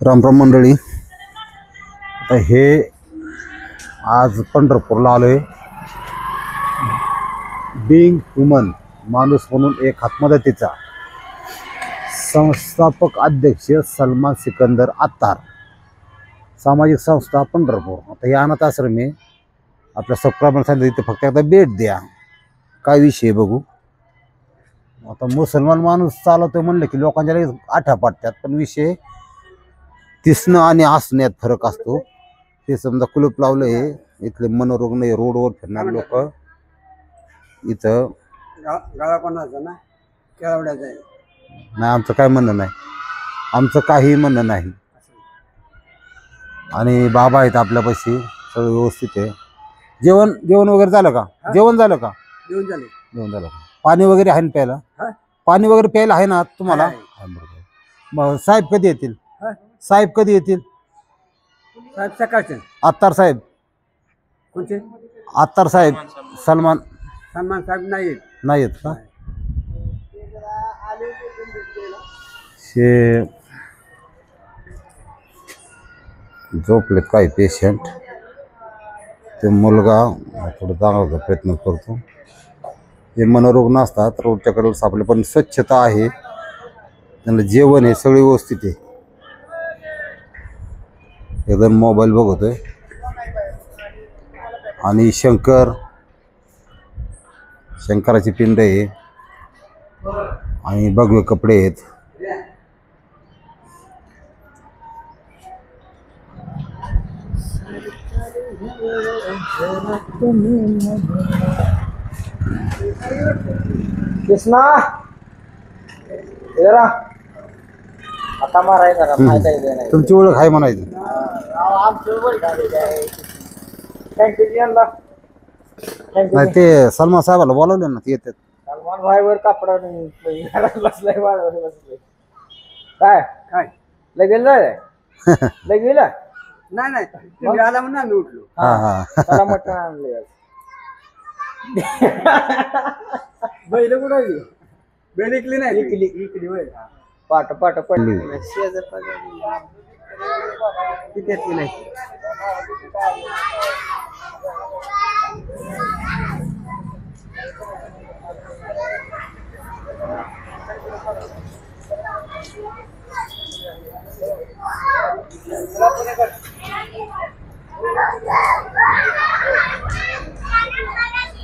रामराम मंडळी, आता हे आज पंढरपूरला आलोय. बिंग ह्युमन माणूस म्हणून एक हातमदतीचा संस्थापक अध्यक्ष सलमान सिकंदर आत्तार, सामाजिक संस्था पंढरपूर. आता हे अनाथ आश्रम आहे. आपल्या सबस्क्रायबर सांगितलं इथे फक्त एकदा भेट द्या, काय विषय बघू. आता मुसलमान माणूस चालवतोय म्हणलं की लोकांच्या लगेच आठ्या पाडतात, पण विषय दिसणं आणि असण्यात फरक असतो. ते समजा कुलूप लावलं आहे, इथले मनोरुग्ण रोडवर फिरणारे लोक इथं नाही. आमचं काय म्हणणं नाही, आमचं काही म्हणणं नाही. आणि बाबा आहेत आपल्यापाशी, सगळं व्यवस्थित आहे. जेवण जेवण वगैरे झालं का? जेवण झालं का? जेवण झालं का? पाणी वगैरे आहे ना प्यायला? पाणी वगैरे प्यायला आहे ना तुम्हाला? मग साहेब कधी येतील? साहेब कधी येतील? साहेब सकाळचे. आत्तार साहेब कोणते? आत्तार साहेब. सलमान साहेब नाही येत. नाही येत का? हे झोपलेत काही पेशंट. ते मुलगा थोडं जाण्याचा प्रयत्न करतो. हे मनोरुग्ण असतात, रोडच्या कडेवर सापडले, पण स्वच्छता आहे, त्यांना जेवण आहे, सगळे व्यवस्थित आहे. एकदम मोबाईल बघतोय. आणि शंकराची पिंड आहे आणि भगवे कपडे आहेत. कृष्णा आता मारायचा तुमची ओळख आहे म्हणायची. नाही, ते सलमान साहेबाला बोलावले ना, ते येतात. सलमान भाईवर कापडा बसलाय, काय काय लगेल लगेल नाही तुम्ही आला म्हणून आम्ही उठलो. हा हा त्याला मटण आणले. बैल कुठं आहे? बैल इकली नाही, इकली होय. पाट पडली किती नाही.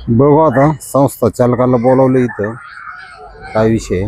बघू आता संस्था चालकाला बोलावलं इथं, काय विषय.